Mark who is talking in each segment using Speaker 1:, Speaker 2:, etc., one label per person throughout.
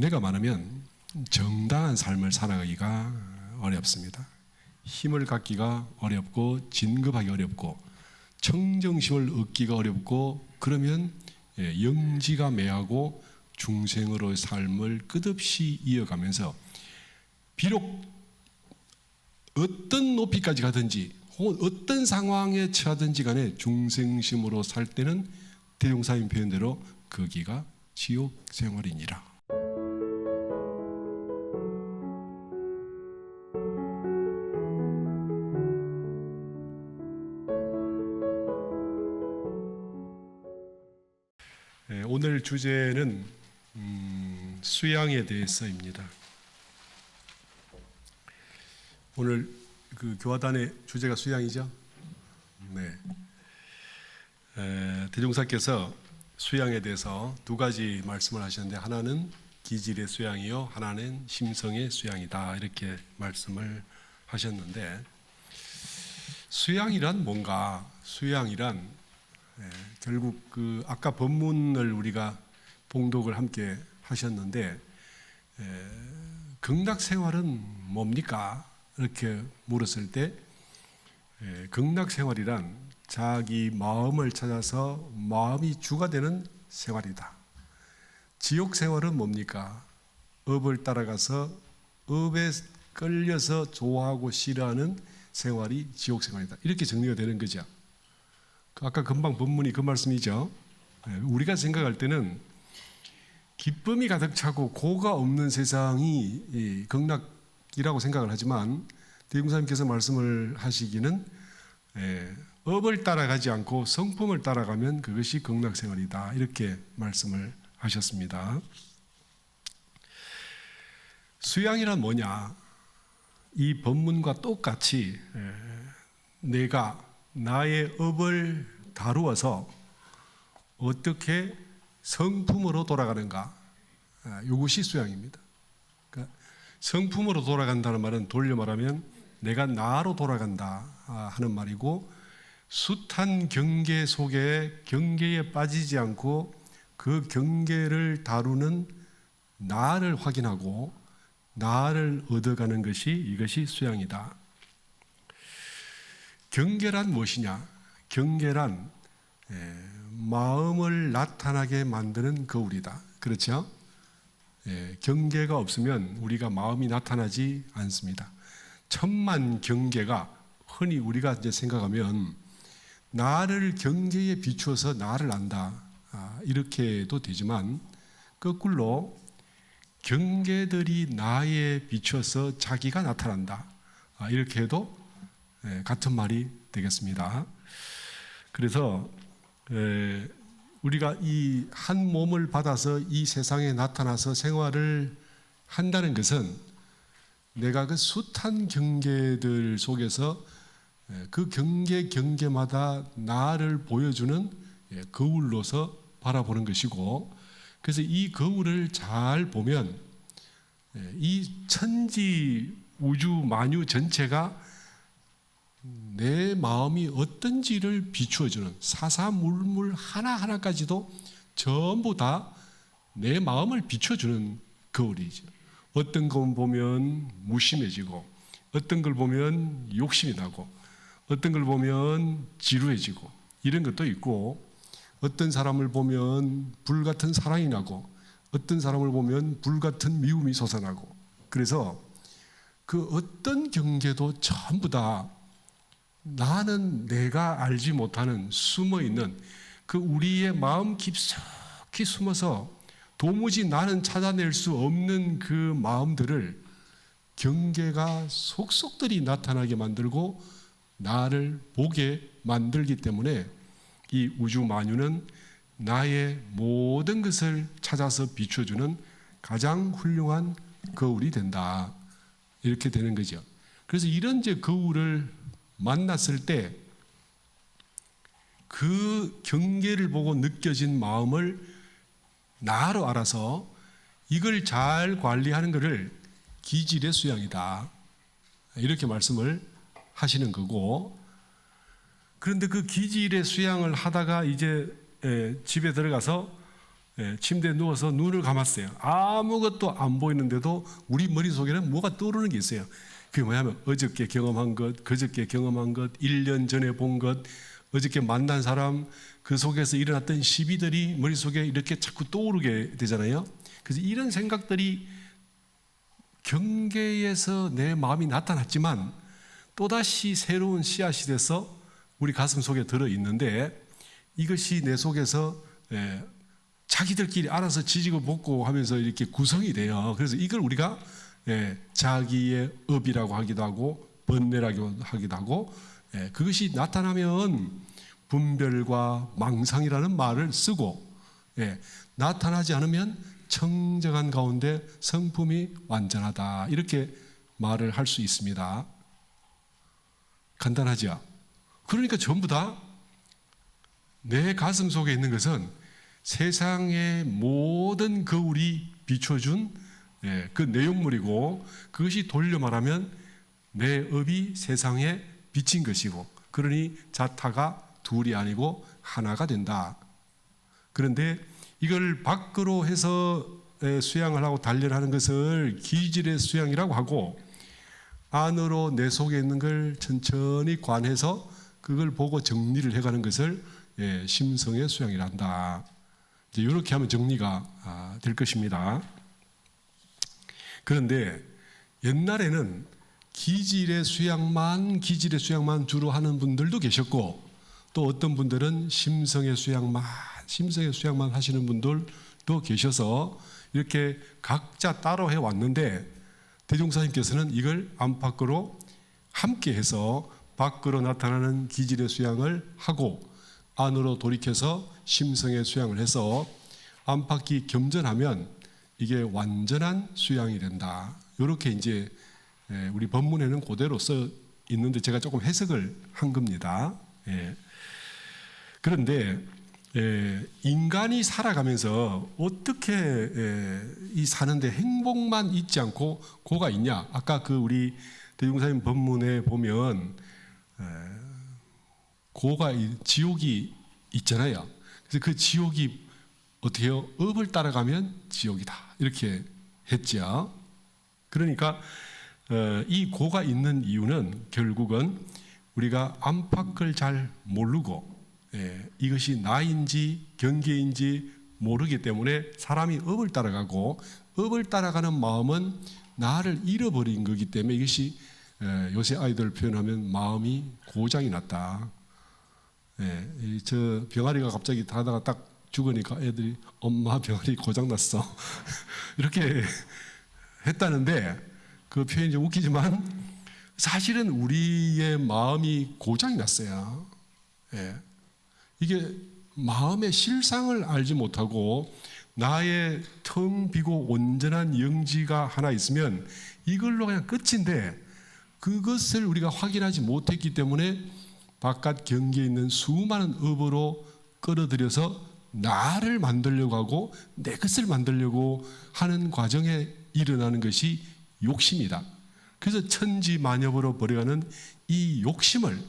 Speaker 1: 번뇌가 많으면 정당한 삶을 살아가기가 어렵습니다. 힘을 갖기가 어렵고 진급하기 어렵고 청정심을 얻기가 어렵고 그러면 영지가 매하고 중생으로의 삶을 끝없이 이어가면서 비록 어떤 높이까지 가든지 혹은 어떤 상황에 처하든지 간에 중생심으로 살 때는 대종사님 표현대로 거기가 지옥 생활이니라. 오늘 주제는 수양에 대해서입니다. 오늘 그 교화단의 주제가 수양이죠. 네. 대종사께서 수양에 대해서 두 가지 말씀을 하셨는데 하나는 기질의 수양이요, 하나는 심성의 수양이다 이렇게 말씀을 하셨는데 수양이란 뭔가? 수양이란 결국 그 아까 법문을 우리가 봉독을 함께 하셨는데 극락 생활은 뭡니까? 이렇게 물었을 때 극락 생활이란 자기 마음을 찾아서 마음이 주가 되는 생활이다. 지옥 생활은 뭡니까? 업을 따라가서 업에 끌려서 좋아하고 싫어하는 생활이 지옥 생활이다. 이렇게 정리가 되는 거죠. 아까 금방 본문이 그 말씀이죠. 우리가 생각할 때는 기쁨이 가득 차고 고가 없는 세상이 극락이라고 생각을 하지만 대종사님께서 말씀을 하시기는 업을 따라가지 않고 성품을 따라가면 그것이 극락생활이다 이렇게 말씀을 하셨습니다. 수양이란 뭐냐? 이 본문과 똑같이 내가 나의 업을 다루어서 어떻게 성품으로 돌아가는가, 이것이 수양입니다. 그러니까 성품으로 돌아간다는 말은 돌려 말하면 내가 나로 돌아간다 하는 말이고, 숱한 경계 속에 경계에 빠지지 않고 그 경계를 다루는 나를 확인하고 나를 얻어가는 것이 이것이 수양이다. 경계란 무엇이냐? 경계란 마음을 나타나게 만드는 거울이다. 그렇죠? 경계가 없으면 우리가 마음이 나타나지 않습니다. 천만 경계가 흔히 우리가 이제 생각하면 나를 경계에 비추어서 나를 안다 이렇게도 되지만 거꾸로 경계들이 나에 비추어서 자기가 나타난다 이렇게 해도 같은 말이 되겠습니다. 그래서 우리가 이 한 몸을 받아서 이 세상에 나타나서 생활을 한다는 것은 내가 그 숱한 경계들 속에서 그 경계마다 나를 보여주는 거울로서 바라보는 것이고, 그래서 이 거울을 잘 보면 이 천지 우주 만유 전체가 내 마음이 어떤지를 비추어주는 사사물물 하나하나까지도 전부 다 내 마음을 비춰주는 거울이죠. 어떤 걸 보면 무심해지고, 어떤 걸 보면 욕심이 나고, 어떤 걸 보면 지루해지고 이런 것도 있고, 어떤 사람을 보면 불같은 사랑이 나고, 어떤 사람을 보면 불같은 미움이 솟아나고, 그래서 그 어떤 경계도 전부 다 나는 내가 알지 못하는 숨어있는 그 우리의 마음 깊숙이 숨어서 도무지 나는 찾아낼 수 없는 그 마음들을 경계가 속속들이 나타나게 만들고 나를 보게 만들기 때문에 이 우주 만유는 나의 모든 것을 찾아서 비춰주는 가장 훌륭한 거울이 된다 이렇게 되는 거죠. 그래서 이런 이제 거울을 만났을 때 그 경계를 보고 느껴진 마음을 나로 알아서 이걸 잘 관리하는 것을 기질의 수양이다 이렇게 말씀을 하시는 거고, 그런데 그 기질의 수양을 하다가 이제 집에 들어가서 침대에 누워서 눈을 감았어요. 아무것도 안 보이는데도 우리 머릿속에는 뭐가 떠오르는 게 있어요. 그게 뭐냐면 어저께 경험한 것, 그저께 경험한 것, 1년 전에 본 것, 어저께 만난 사람, 그 속에서 일어났던 시비들이 머릿속에 이렇게 자꾸 떠오르게 되잖아요. 그래서 이런 생각들이 경계에서 내 마음이 나타났지만 또다시 새로운 씨앗이 돼서 우리 가슴 속에 들어있는데, 이것이 내 속에서 자기들끼리 알아서 지지고 볶고 하면서 이렇게 구성이 돼요. 그래서 이걸 우리가 자기의 업이라고 하기도 하고 번뇌라고 하기도 하고, 그것이 나타나면 분별과 망상이라는 말을 쓰고, 나타나지 않으면 청정한 가운데 성품이 완전하다, 이렇게 말을 할 수 있습니다. 간단하죠? 그러니까 전부 다 내 가슴 속에 있는 것은 세상의 모든 거울이 비춰준 그 내용물이고, 그것이 돌려 말하면 내 업이 세상에 비친 것이고, 그러니 자타가 둘이 아니고 하나가 된다. 그런데 이걸 밖으로 해서 수양을 하고 단련하는 것을 기질의 수양이라고 하고, 안으로 내 속에 있는 걸 천천히 관해서 그걸 보고 정리를 해가는 것을 심성의 수양이란다. 이제 이렇게 하면 정리가 될 것입니다. 그런데 옛날에는 기질의 수양만 주로 하는 분들도 계셨고, 또 어떤 분들은 심성의 수양만 하시는 분들도 계셔서 이렇게 각자 따로 해왔는데, 대종사님께서는 이걸 안팎으로 함께 해서 밖으로 나타나는 기질의 수양을 하고 안으로 돌이켜서 심성의 수양을 해서 안팎이 겸전하면 이게 완전한 수양이 된다. 이렇게 이제 우리 본문에는 그대로 써 있는데 제가 조금 해석을 한 겁니다. 그런데 인간이 살아가면서 어떻게 이 사는데 행복만 있지 않고 고가 있냐? 아까 그 우리 대종사님 본문에 보면 고가 지옥이 있잖아요. 그래서 그 지옥이 어떻게 해요? 업을 따라가면 지옥이다, 이렇게 했죠. 그러니까 이 고가 있는 이유는 결국은 우리가 안팎을 잘 모르고 이것이 나인지 경계인지 모르기 때문에 사람이 업을 따라가고, 업을 따라가는 마음은 나를 잃어버린 거기 때문에 이것이 요새 아이들 표현하면 마음이 고장이 났다. 저 병아리가 갑자기 다다가 딱 죽으니까 애들이 엄마 병아리 고장 났어 이렇게 했다는데, 그 표현이 좀 웃기지만 사실은 우리의 마음이 고장이 났어요. 이게 마음의 실상을 알지 못하고 나의 텅 비고 온전한 영지가 하나 있으면 이걸로 그냥 끝인데, 그것을 우리가 확인하지 못했기 때문에 바깥 경계에 있는 수많은 업으로 끌어들여서 나를 만들려고 하고 내 것을 만들려고 하는 과정에 일어나는 것이 욕심이다. 그래서 천지만엽으로 버려가는 이 욕심을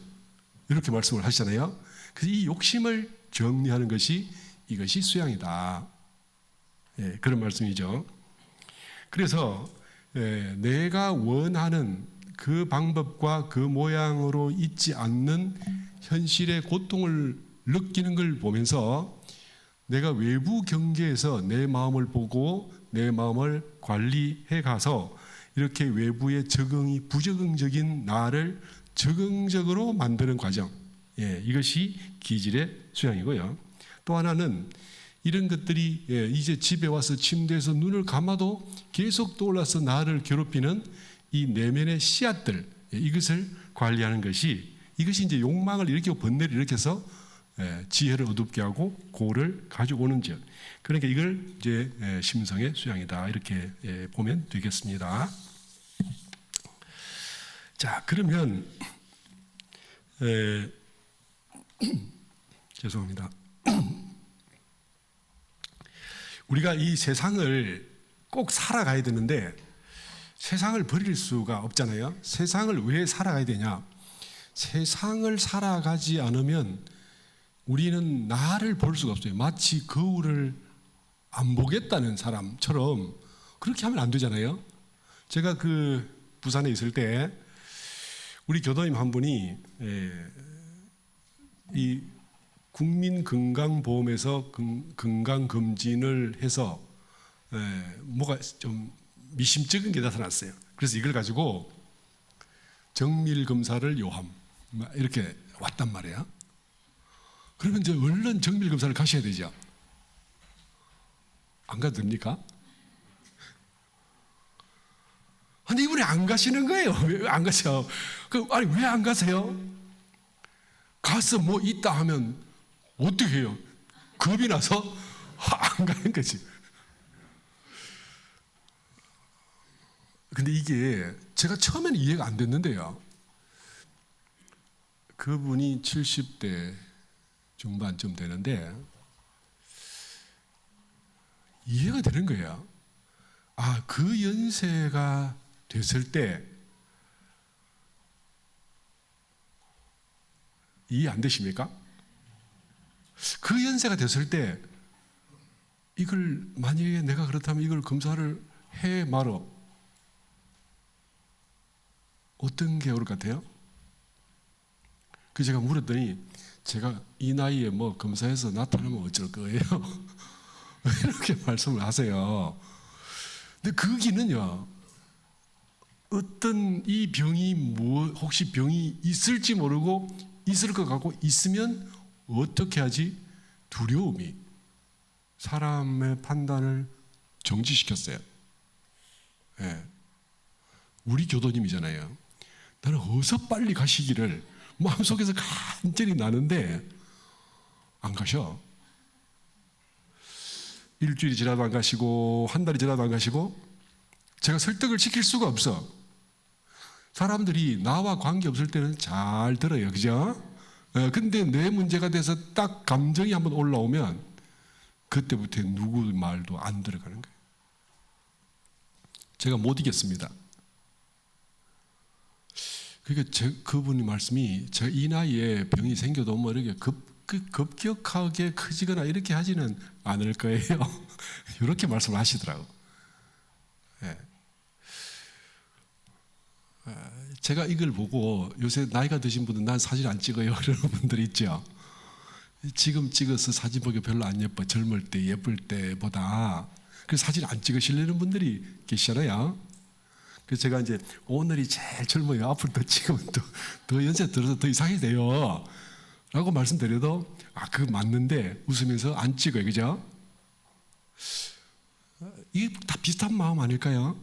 Speaker 1: 이렇게 말씀을 하시잖아요. 그래서 이 욕심을 정리하는 것이 이것이 수양이다. 그런 말씀이죠. 그래서 내가 원하는 그 방법과 그 모양으로 있지 않는 현실의 고통을 느끼는 걸 보면서 내가 외부 경계에서 내 마음을 보고 내 마음을 관리해 가서 이렇게 외부의 적응이 부적응적인 나를 적응적으로 만드는 과정, 이것이 기질의 수양이고요. 또 하나는 이런 것들이 이제 집에 와서 침대에서 눈을 감아도 계속 떠올라서 나를 괴롭히는 이 내면의 씨앗들, 이것을 관리하는 것이, 이것이 이제 욕망을 일으키고 번뇌를 일으켜서 지혜를 어둡게 하고 고를 가져오는 것. 그러니까 이걸 이제 심성의 수양이다, 이렇게 보면 되겠습니다. 자, 그러면 죄송합니다. 우리가 이 세상을 꼭 살아가야 되는데 세상을 버릴 수가 없잖아요. 세상을 왜 살아가야 되냐? 세상을 살아가지 않으면 우리는 나를 볼 수가 없어요. 마치 거울을 안 보겠다는 사람처럼 그렇게 하면 안 되잖아요. 제가 그 부산에 있을 때 우리 교도님 한 분이 이 국민건강보험에서 건강검진을 해서 뭐가 좀 미심쩍은 게 나타났어요. 그래서 이걸 가지고 정밀검사를 요함 이렇게 왔단 말이에요. 그러면 이제 얼른 정밀검사를 가셔야 되죠. 안 가도 됩니까? 근데 이분이 안 가시는 거예요. 왜 안 가셔? 아니 왜 안 가세요? 가서 뭐 있다 하면 어떻게 해요? 겁이 나서 안 가는 거지. 근데 이게 제가 처음에는 이해가 안 됐는데요. 그분이 70대 중반쯤 되는데 이해가 되는 거예요. 아, 그 연세가 됐을 때 이해 안 되십니까? 그 연세가 됐을 때 이걸 만약에 내가 그렇다면 이걸 검사를 해 말어 어떤 게 올 것 같아요? 그 제가 물었더니 제가 이 나이에 뭐 검사해서 나타나면 어쩔 거예요? 이렇게 말씀을 하세요. 근데 거기는요, 어떤 이 병이 혹시 병이 있을지 모르고 있을 것 같고 있으면 어떻게 하지? 두려움이 사람의 판단을 정지시켰어요. 네. 우리 교도님이잖아요. 나는 어서 빨리 가시기를 마음속에서 간절히 나는데 안 가셔. 일주일이 지나도 안 가시고 한 달이 지나도 안 가시고 제가 설득을 시킬 수가 없어. 사람들이 나와 관계없을 때는 잘 들어요. 그죠? 근데 내 문제가 돼서 딱 감정이 한번 올라오면 그때부터 누구 말도 안 들어가는 거예요. 제가 못 이겼습니다. 그러니까 그분의 말씀이 제가 이 나이에 병이 생겨도 뭐 이렇게 급격하게 커지거나 이렇게 하지는 않을 거예요. 이렇게 말씀을 하시더라고요. 네. 제가 이걸 보고 요새 나이가 드신 분은 난 사진 안 찍어요 이러는 분들 있죠. 지금 찍어서 사진 보기 별로 안 예뻐. 젊을 때 예쁠 때보다. 그래서 사진 안 찍으시려는 분들이 계시잖아요. 그래서 제가 이제 오늘이 제일 젊어요. 앞으로 더 찍으면 더 연세 들어서 더 이상해져요 라고 말씀드려도 그거 맞는데 웃으면서 안 찍어요. 그죠? 이게 다 비슷한 마음 아닐까요?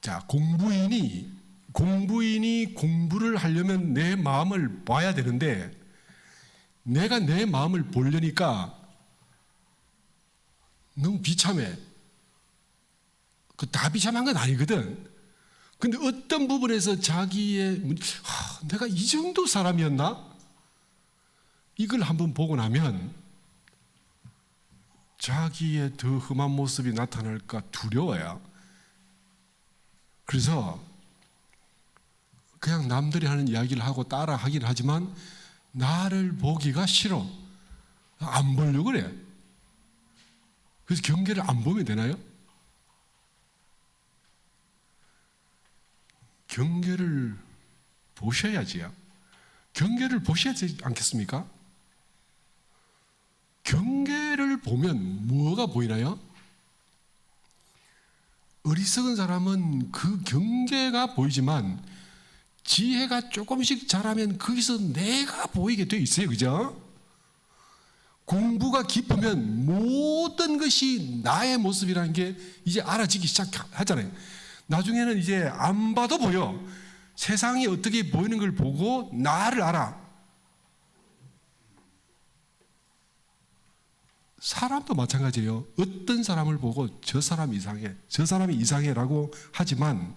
Speaker 1: 자, 공부인이 공부를 하려면 내 마음을 봐야 되는데 내가 내 마음을 보려니까 너무 비참해. 다 비참한 건 아니거든. 근데 어떤 부분에서 자기의 내가 이 정도 사람이었나? 이걸 한번 보고 나면 자기의 더 험한 모습이 나타날까 두려워요. 그래서 그냥 남들이 하는 이야기를 하고 따라 하긴 하지만 나를 보기가 싫어. 안 보려고 그래. 그래서 경계를 안 보면 되나요? 경계를 보셔야지요. 경계를 보셔야 되지 않겠습니까? 경계를 보면 뭐가 보이나요? 어리석은 사람은 그 경계가 보이지만 지혜가 조금씩 자라면 거기서 내가 보이게 돼 있어요. 그죠? 공부가 깊으면 모든 것이 나의 모습이라는 게 이제 알아지기 시작하잖아요. 나중에는 이제 안 봐도 보여. 세상이 어떻게 보이는 걸 보고 나를 알아. 사람도 마찬가지예요. 어떤 사람을 보고 저 사람 이상해, 저 사람이 이상해라고 하지만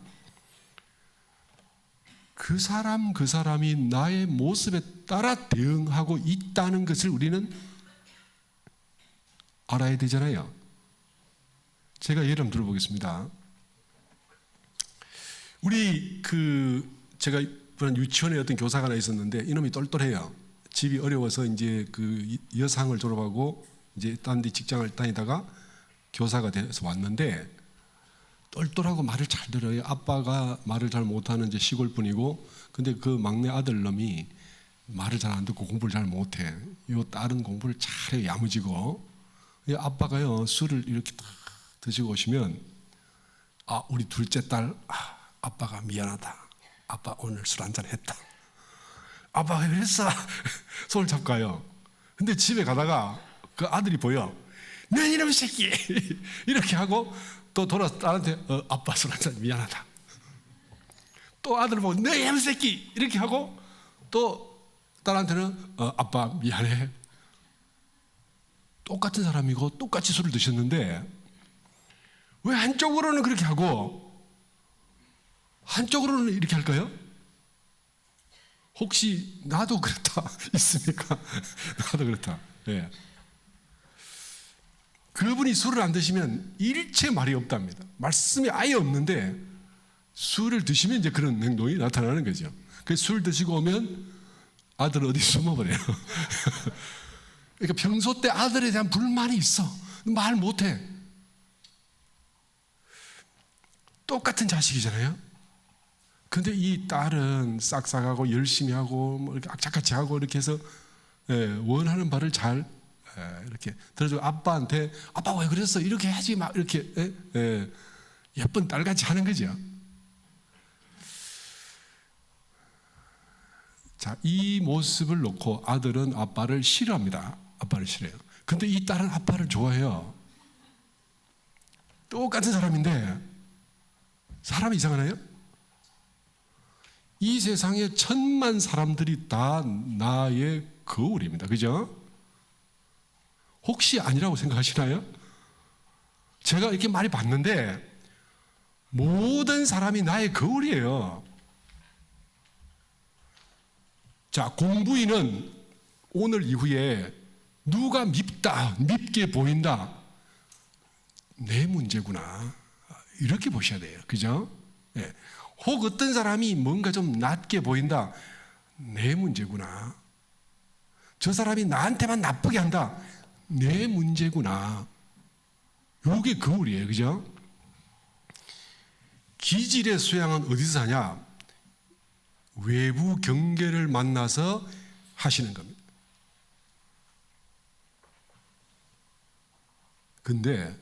Speaker 1: 그 사람이 나의 모습에 따라 대응하고 있다는 것을 우리는 알아야 되잖아요. 제가 예를 한번 들어보겠습니다. 제가 이번 유치원에 어떤 교사가 하나 있었는데 이놈이 똘똘해요. 집이 어려워서 이제 그 여상을 졸업하고 이제 딴 데 직장을 다니다가 교사가 돼서 왔는데 똘똘하고 말을 잘 들어요. 아빠가 말을 잘 못하는 이제 시골 분이고, 근데 그 막내 아들 놈이 말을 잘 안 듣고 공부를 잘 못해. 요 딸은 공부를 잘해, 야무지고. 아빠가요 술을 이렇게 딱 드시고 오시면, 아, 우리 둘째 딸, 아빠가 미안하다. 아빠 오늘 술 한잔 했다. 아빠 왜 그랬어? 손을 잡고 가요. 근데 집에 가다가 그 아들이 보여. 내 이놈의 새끼! 이렇게 하고 또 돌아서 딸한테 아빠 술 한잔 미안하다. 또 아들 보고 내 이놈의 새끼! 이렇게 하고 또 딸한테는 아빠 미안해. 똑같은 사람이고 똑같이 술을 드셨는데 왜 한쪽으로는 그렇게 하고 한쪽으로는 이렇게 할까요? 혹시 나도 그렇다 있습니까? 나도 그렇다. 네. 그분이 술을 안 드시면 일체 말이 없답니다. 말씀이 아예 없는데 술을 드시면 이제 그런 행동이 나타나는 거죠. 그래서 술 드시고 오면 아들은 어디 숨어버려요. 그러니까 평소 때 아들에 대한 불만이 있어. 말 못해. 똑같은 자식이잖아요. 근데 이 딸은 싹싹하고 열심히 하고 뭐 이렇게 악착같이 하고 이렇게 해서 원하는 바를 잘 이렇게 들어주고 아빠한테 아빠 왜 그랬어? 이렇게 하지 마. 이렇게 예쁜 딸같이 하는 거죠. 자, 이 모습을 놓고 아들은 아빠를 싫어합니다. 아빠를 싫어해요. 근데 이 딸은 아빠를 좋아해요. 똑같은 사람인데 사람이 이상하나요? 이 세상에 천만 사람들이 다 나의 거울입니다. 그죠? 혹시 아니라고 생각하시나요? 제가 이렇게 많이 봤는데 모든 사람이 나의 거울이에요. 자, 공부인은 오늘 이후에 누가 밉게 보인다. 내 문제구나. 이렇게 보셔야 돼요. 그죠? 네. 혹 어떤 사람이 뭔가 좀 낮게 보인다. 내 문제구나. 저 사람이 나한테만 나쁘게 한다. 내 문제구나. 요게 거울이에요. 그죠? 기질의 수양은 어디서 하냐? 외부 경계를 만나서 하시는 겁니다. 근데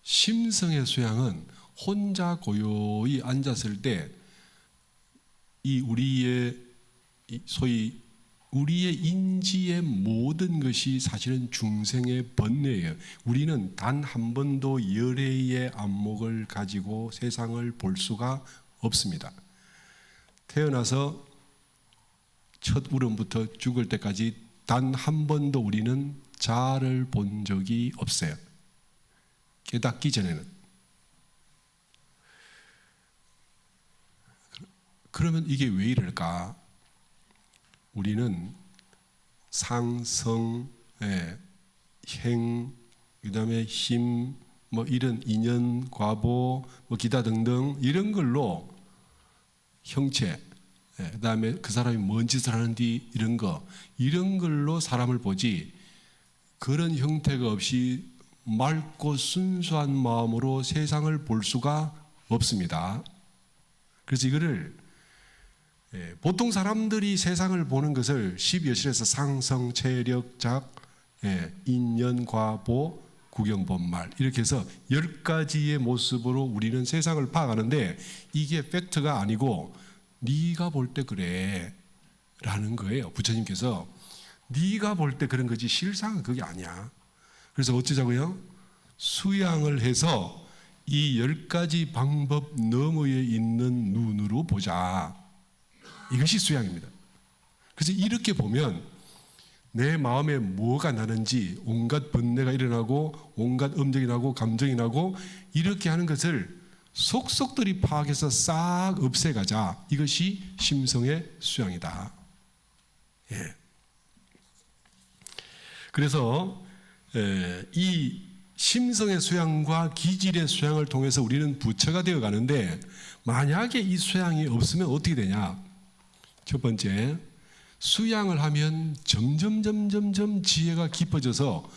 Speaker 1: 심성의 수양은 혼자 고요히 앉았을 때 이 우리의 소위 우리의 인지의 모든 것이 사실은 중생의 번뇌예요. 우리는 단 한 번도 열애의 안목을 가지고 세상을 볼 수가 없습니다. 태어나서 첫 울음부터 죽을 때까지 단 한 번도 우리는 자아를 본 적이 없어요. 깨닫기 전에는. 그러면 이게 왜 이럴까? 우리는 상성, 행, 그다음에 힘, 뭐 이런 인연, 과보, 뭐 기타 등등 이런 걸로 형체, 그다음에 그 사람이 뭔 짓을 하는지 이런 걸로 사람을 보지. 그런 형태가 없이 맑고 순수한 마음으로 세상을 볼 수가 없습니다. 그래서 이거를 보통 사람들이 세상을 보는 것을 12여실에서 상성, 체력, 작, 인연, 과보, 구경본말 이렇게 해서 10가지의 모습으로 우리는 세상을 파악하는데 이게 팩트가 아니고 네가 볼 때 그래 라는 거예요. 부처님께서 네가 볼 때 그런 거지 실상은 그게 아니야. 그래서 어쩌자고요? 수양을 해서 이 10가지 방법 너머에 있는 눈으로 보자. 이것이 수양입니다. 그래서 이렇게 보면 내 마음에 뭐가 나는지 온갖 번뇌가 일어나고 온갖 음정이 나고 감정이 나고 이렇게 하는 것을 속속들이 파악해서 싹 없애가자. 이것이 심성의 수양이다. 예. 그래서 이 심성의 수양과 기질의 수양을 통해서 우리는 부처가 되어 가는데 만약에 이 수양이 없으면 어떻게 되냐? 첫 번째, 수양을 하면 점점 지혜가 깊어져서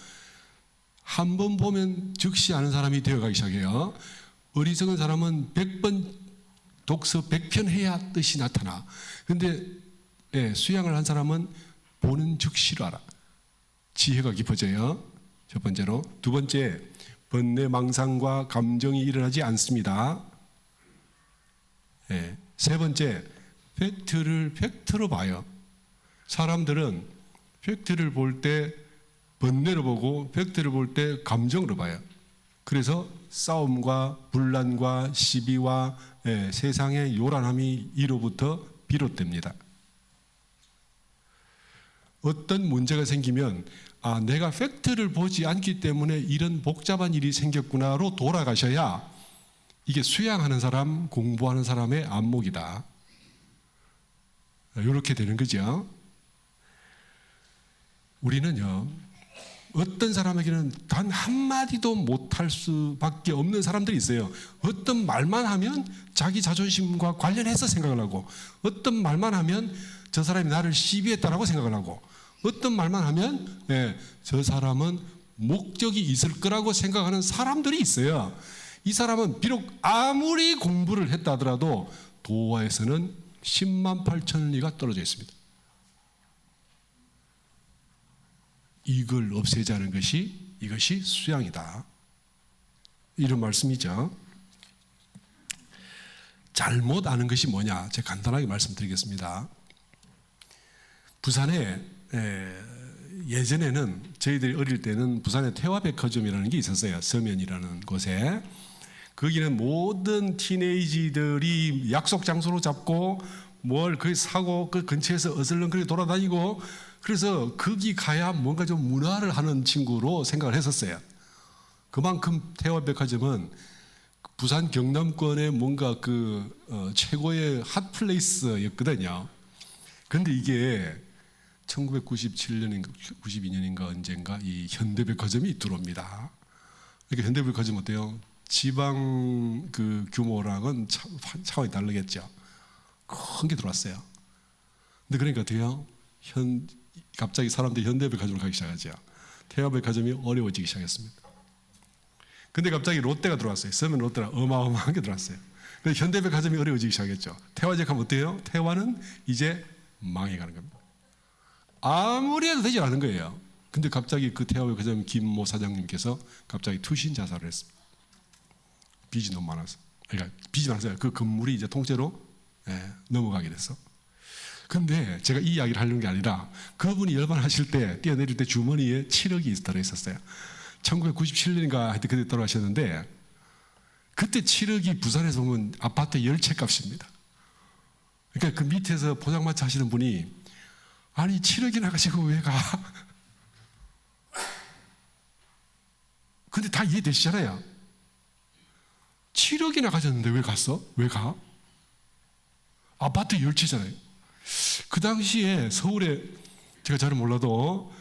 Speaker 1: 한 번 보면 즉시 아는 사람이 되어가기 시작해요. 어리석은 사람은 100번 독서 100편 해야 뜻이 나타나. 근데 수양을 한 사람은 보는 즉시로 알아. 지혜가 깊어져요. 첫 번째로. 두 번째, 번뇌 망상과 감정이 일어나지 않습니다. 세 번째, 팩트를 팩트로 봐요. 사람들은 팩트를 볼 때 번뇌로 보고 팩트를 볼 때 감정으로 봐요. 그래서 싸움과 분란과 시비와 세상의 요란함이 이로부터 비롯됩니다. 어떤 문제가 생기면 내가 팩트를 보지 않기 때문에 이런 복잡한 일이 생겼구나로 돌아가셔야 이게 수양하는 사람, 공부하는 사람의 안목이다. 이렇게 되는 거죠. 우리는요, 어떤 사람에게는 단 한마디도 못할 수밖에 없는 사람들이 있어요. 어떤 말만 하면 자기 자존심과 관련해서 생각을 하고, 어떤 말만 하면 저 사람이 나를 시비했다라고 생각을 하고, 어떤 말만 하면 저 사람은 목적이 있을 거라고 생각하는 사람들이 있어요. 이 사람은 비록 아무리 공부를 했다 하더라도 도화에서는 10만 8천 리가 떨어져 있습니다. 이걸 없애자는 것이 이것이 수양이다. 이런 말씀이죠. 잘못 아는 것이 뭐냐? 제가 간단하게 말씀드리겠습니다. 부산에 예전에는 저희들이 어릴 때는 부산에 태화백화점이라는 게 있었어요. 서면이라는 곳에. 거기는 모든 티네이지들이 약속 장소로 잡고 뭘 거기 사고 그 근처에서 어슬렁거리 돌아다니고, 그래서 거기 가야 뭔가 좀 문화를 하는 친구로 생각을 했었어요. 그만큼 태화백화점은 부산 경남권의 뭔가 최고의 핫플레이스였거든요. 그런데 이게 1997년인가 92년인가 언젠가 이 현대백화점이 들어옵니다. 그러니까 현대백화점 어때요? 지방 규모랑은 차원이 다르겠죠. 큰 게 들어왔어요. 근데 그러니까 어때요? 갑자기 사람들이 현대백화점으로 가기 시작하죠. 태화백화점이 어려워지기 시작했습니다. 근데 갑자기 롯데가 들어왔어요. 서면 롯데가 어마어마한 게 들어왔어요. 그래서 현대백화점이 어려워지기 시작했죠. 태화제품 어때요? 태화는 이제 망해가는 겁니다. 아무리 해도 되지 않은 거예요. 근데 갑자기 그 태화백화점 김모 사장님께서 갑자기 투신 자살을 했습니다. 빚이 너무 많아서. 그러니까 빚이 많아서 그 건물이 이제 통째로 넘어가게 됐어. 근데 제가 이 이야기를 하려는 게 아니라 그분이 열반하실 때 뛰어내릴 때 주머니에 7억이 들어있었어요. 1997년인가 하여튼 그때 돌아가셨는데, 그때 7억이 부산에서 보면 아파트 10채 값입니다. 그러니까 그 밑에서 포장마차 하시는 분이 아니 7억이나 가지고 왜 가? 근데 다 이해되시잖아요. 7억이나 가졌는데 왜 갔어? 왜 가? 아파트 10채잖아요. 그 당시에 서울에 제가 잘 몰라도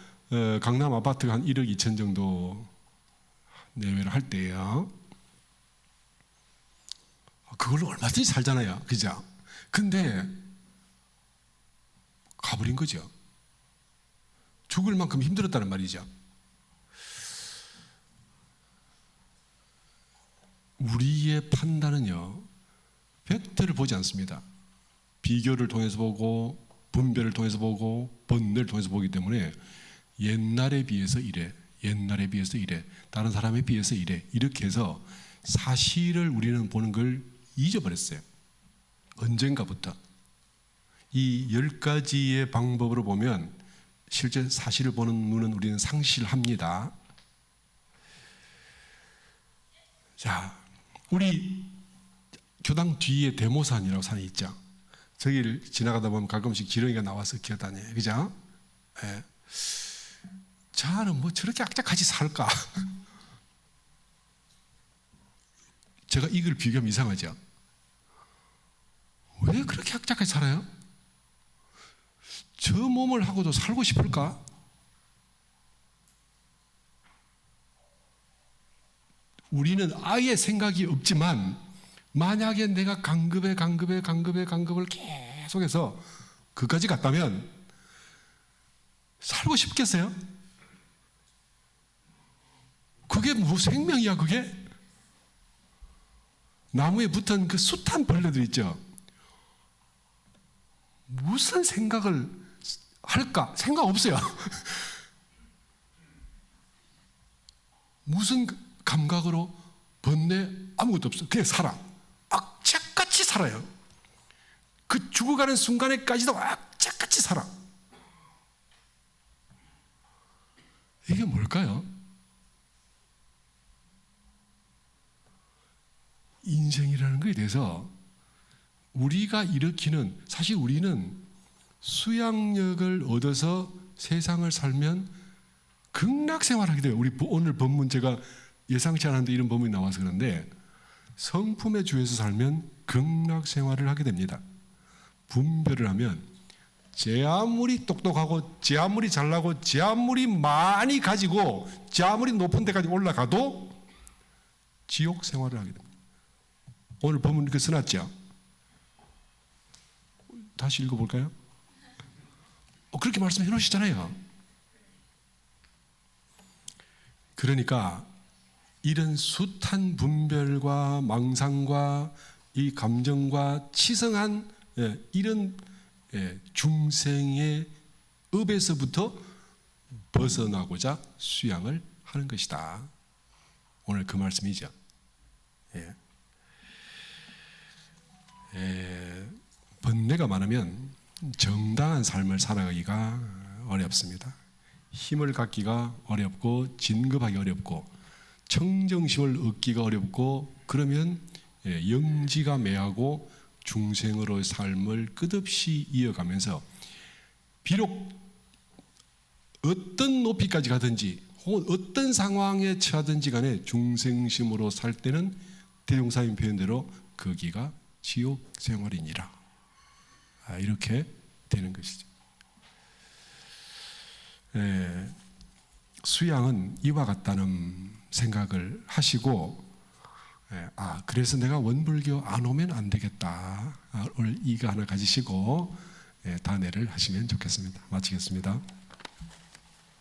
Speaker 1: 강남 아파트가 한 1억 2천 정도 내외를 할 때예요. 그걸로 얼마든지 살잖아요. 그죠? 근데 가버린 거죠. 죽을 만큼 힘들었다는 말이죠. 우리의 판단은요, 팩트를 보지 않습니다. 비교를 통해서 보고, 분별을 통해서 보고, 번뇌를 통해서 보기 때문에 옛날에 비해서 이래, 옛날에 비해서 이래, 다른 사람에 비해서 이래, 이렇게 해서 사실을 우리는 보는 걸 잊어버렸어요. 언젠가부터. 이 10가지의 방법으로 보면 실제 사실을 보는 눈은 우리는 상실합니다. 자, 우리 교당 뒤에 대모산이라고 산이 있죠. 저기를 지나가다 보면 가끔씩 지렁이가 나와서 기어다녀요. 그죠? 네. 자는 뭐 저렇게 악착같이 살까? 제가 이걸 비교하면 이상하죠? 왜 그렇게 악착같이 살아요? 저 몸을 하고도 살고 싶을까? 우리는 아예 생각이 없지만 만약에 내가 강급을 계속해서 그까지 갔다면 살고 싶겠어요? 그게 무슨 생명이야 그게? 나무에 붙은 그 숱한 벌레들 있죠. 무슨 생각을 할까? 생각 없어요. 무슨 감각으로 번뇌 아무것도 없어. 그냥 살아. 악착같이 살아요. 그 죽어가는 순간에까지도 악착같이 살아. 이게 뭘까요? 인생이라는 것에 대해서 우리가 일으키는, 사실 우리는 수양력을 얻어서 세상을 살면 극락생활하게 돼요. 우리 오늘 본문 제가 예상치 않았는데 이런 본문이 나와서 그런데, 성품의 주에서 살면 극락생활을 하게 됩니다. 분별을 하면 제 아무리 똑똑하고 제 아무리 잘나고 제 아무리 많이 가지고 제 아무리 높은 데까지 올라가도 지옥 생활을 하게 됩니다. 오늘 본문 이렇게 써놨죠? 다시 읽어볼까요? 그렇게 말씀해 놓으시잖아요. 그러니까 이런 숱한 분별과 망상과 이 감정과 치성한 이런 중생의 업에서부터 벗어나고자 수양을 하는 것이다. 오늘 그 말씀이죠. 번뇌가 많으면 정당한 삶을 살아가기가 어렵습니다. 힘을 갖기가 어렵고 진급하기 어렵고 청정심을 얻기가 어렵고, 그러면 영지가 매하고 중생으로의 삶을 끝없이 이어가면서 비록 어떤 높이까지 가든지 혹은 어떤 상황에 처하든지 간에 중생심으로 살 때는 대종사님 표현대로 거기가 지옥 생활이니라. 이렇게 되는 것이죠. 수양은 이와 같다는 생각을 하시고, 그래서 내가 원불교 안 오면 안 되겠다. 오늘 이거 하나 가지시고 단회를 하시면 좋겠습니다. 마치겠습니다.